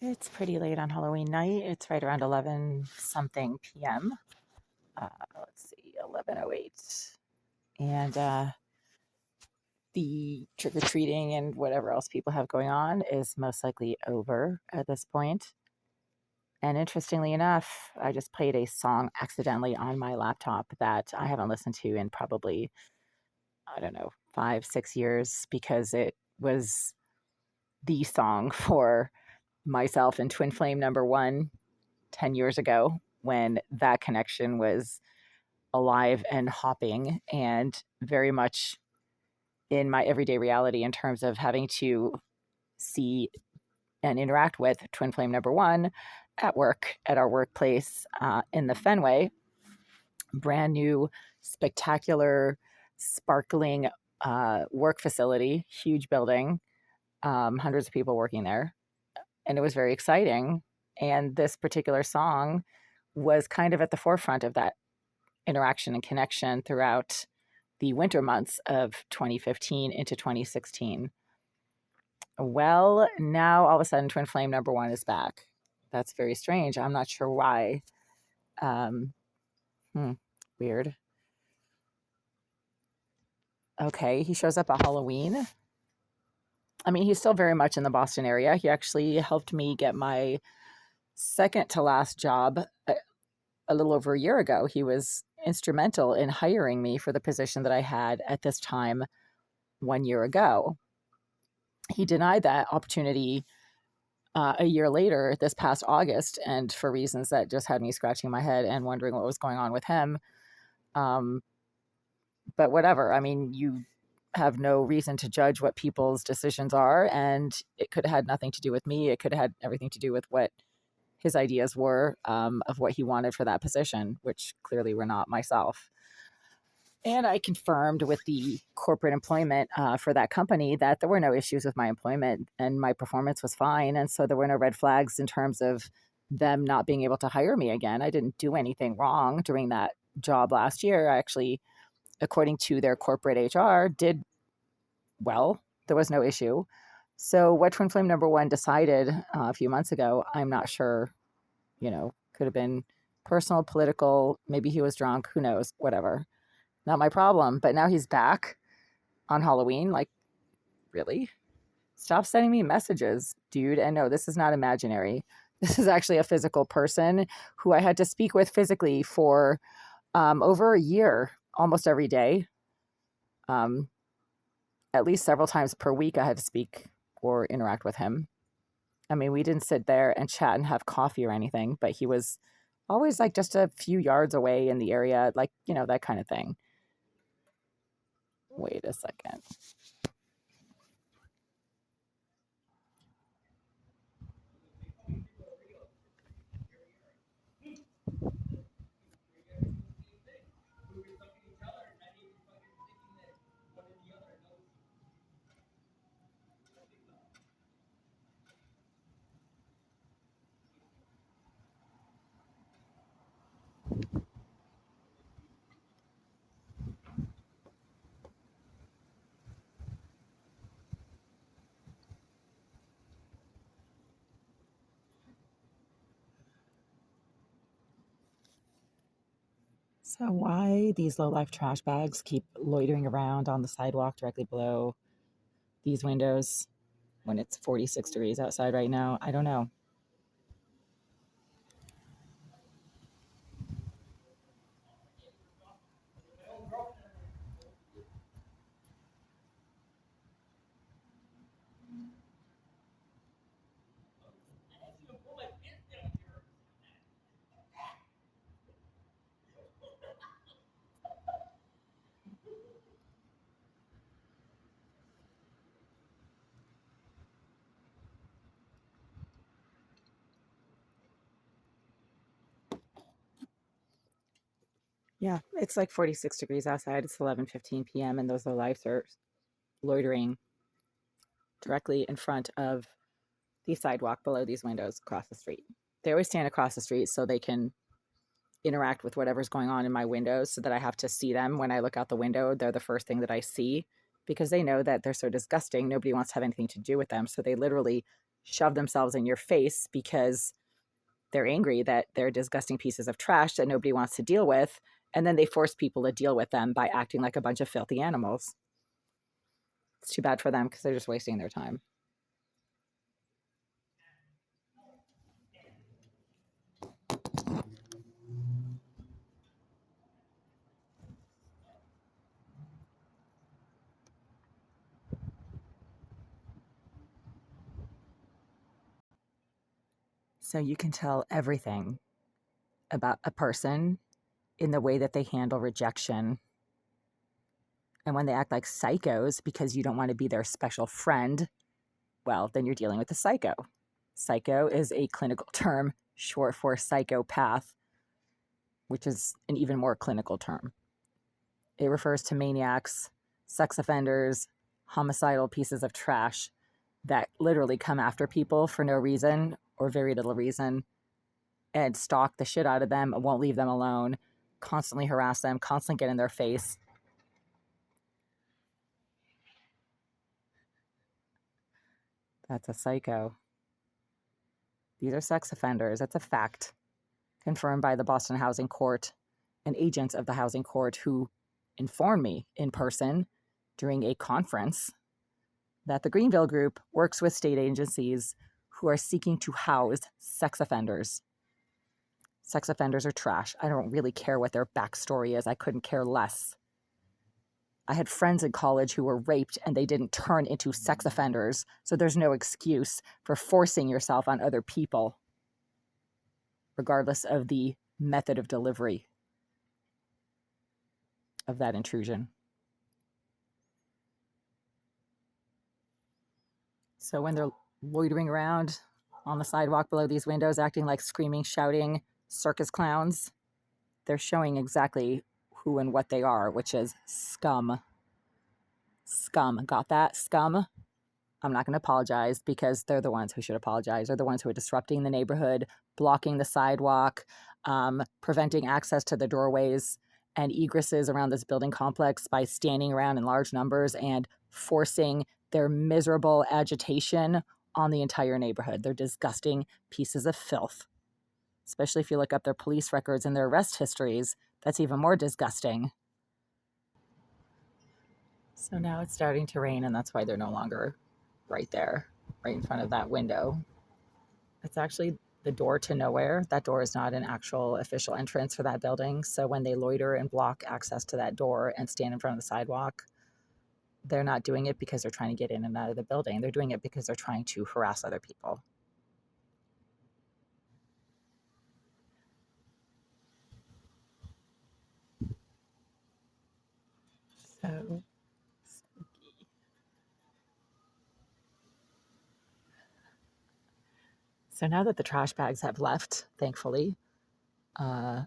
It's pretty late on Halloween night. It's right around 11 something p.m. Let's see, 11:08. And the trick or treating and whatever else people have going on is most likely over at this point. And interestingly enough, I just played a song accidentally on my laptop that I haven't listened to in probably, I don't know, 5, 6 years because it was the song for myself and Twin Flame number one 10 years ago when that connection was alive and hopping and very much in my everyday reality in terms of having to see and interact with Twin Flame number one at work, at our workplace in the Fenway. Brand new, spectacular, sparkling work facility, huge building, hundreds of people working there. And it was very exciting. And this particular song was kind of at the forefront of that interaction and connection throughout the winter months of 2015 into 2016. Well, now all of a sudden, Twin Flame number one is back. That's very strange. I'm not sure why. Um, hmm, Weird. Okay, he shows up at Halloween. I mean, he's still very much in the Boston area. He actually helped me get my second to last job a little over a year ago. He was instrumental in hiring me for the position that I had at this time 1 year ago. He denied that opportunity a year later, this past August, and for reasons that just had me scratching my head and wondering what was going on with him. Um, but whatever. I mean, you have no reason to judge what people's decisions are, and it could have had nothing to do with me. It could have had everything to do with what his ideas were of what he wanted for that position, which clearly were not myself. And I confirmed with the corporate employment for that company that there were no issues with my employment and my performance was fine. And so there were no red flags in terms of them not being able to hire me again. I didn't do anything wrong during that job last year. I actually, according to their corporate HR, did well. There was no issue. So what Twin Flame number one decided a few months ago, I'm not sure, could have been personal, political, maybe he was drunk, who knows, whatever. Not my problem. But now he's back on Halloween. Like, really? Stop sending me messages, dude. And no, this is not imaginary. This is actually a physical person who I had to speak with physically for over a year, almost every day. Um, at least several times per week, I had to speak or interact with him. I mean, we didn't sit there and chat and have coffee or anything, but he was always like just a few yards away in the area, like, that kind of thing. Wait a second. So why these low life trash bags keep loitering around on the sidewalk directly below these windows when it's 46 degrees outside right now? I don't know. Yeah, it's like 46 degrees outside. It's 11:15 p.m. and those low lifes are loitering directly in front of the sidewalk below these windows across the street. They always stand across the street so they can interact with whatever's going on in my windows so that I have to see them when I look out the window. They're the first thing that I see because they know that they're so disgusting. Nobody wants to have anything to do with them. So they literally shove themselves in your face because they're angry that they're disgusting pieces of trash that nobody wants to deal with. And then they force people to deal with them by acting like a bunch of filthy animals. It's too bad for them because they're just wasting their time. So you can tell everything about a person in the way that they handle rejection. And when they act like psychos because you don't want to be their special friend, well, then you're dealing with a psycho. Psycho is a clinical term short for psychopath, which is an even more clinical term. It refers to maniacs, sex offenders, homicidal pieces of trash that literally come after people for no reason or very little reason and stalk the shit out of them and won't leave them alone, constantly harass them, constantly get in their face. That's a psycho. These are sex offenders. That's a fact confirmed by the Boston Housing Court and agents of the Housing Court who informed me in person during a conference that the Greenville Group works with state agencies who are seeking to house sex offenders. Sex offenders are trash. I don't really care what their backstory is. I couldn't care less. I had friends in college who were raped and they didn't turn into sex offenders, so there's no excuse for forcing yourself on other people, regardless of the method of delivery of that intrusion. So when they're loitering around on the sidewalk below these windows, acting like screaming, shouting circus clowns, they're showing exactly who and what they are, which is scum. Scum. Got that? Scum. I'm not going to apologize because they're the ones who should apologize. They're the ones who are disrupting the neighborhood, blocking the sidewalk, preventing access to the doorways and egresses around this building complex by standing around in large numbers and forcing their miserable agitation on the entire neighborhood. They're disgusting pieces of filth, especially if you look up their police records and their arrest histories. That's even more disgusting. So now it's starting to rain, and that's why they're no longer right there, right in front of that window. It's actually the door to nowhere. That door is not an actual official entrance for that building. So when they loiter and block access to that door and stand in front of the sidewalk, they're not doing it because they're trying to get in and out of the building. They're doing it because they're trying to harass other people. So spooky. So now that the trash bags have left, thankfully, uh,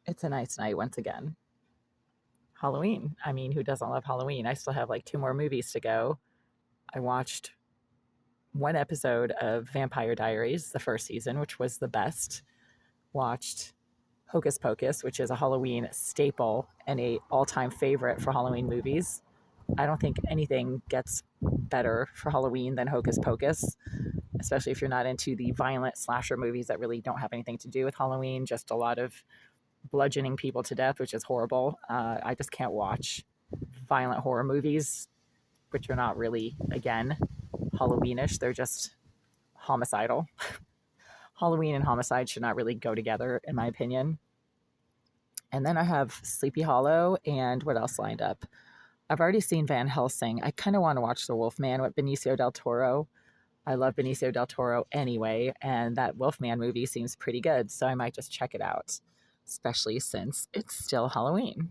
it's a nice night once again. Halloween. I mean, who doesn't love Halloween? I still have like 2 more movies to go. I watched one episode of Vampire Diaries, the first season, which was the best. Watched Hocus Pocus, which is a Halloween staple and a all-time favorite for Halloween movies. I don't think anything gets better for Halloween than Hocus Pocus, especially if you're not into the violent slasher movies that really don't have anything to do with Halloween, just a lot of bludgeoning people to death, which is horrible. I just can't watch violent horror movies, which are not really, again, Halloweenish. They're just homicidal. Halloween and homicide should not really go together, in my opinion. And then I have Sleepy Hollow and what else lined up? I've already seen Van Helsing. I kind of want to watch The Wolfman with Benicio del Toro. I love Benicio del Toro anyway, and that Wolfman movie seems pretty good, so I might just check it out, especially since it's still Halloween.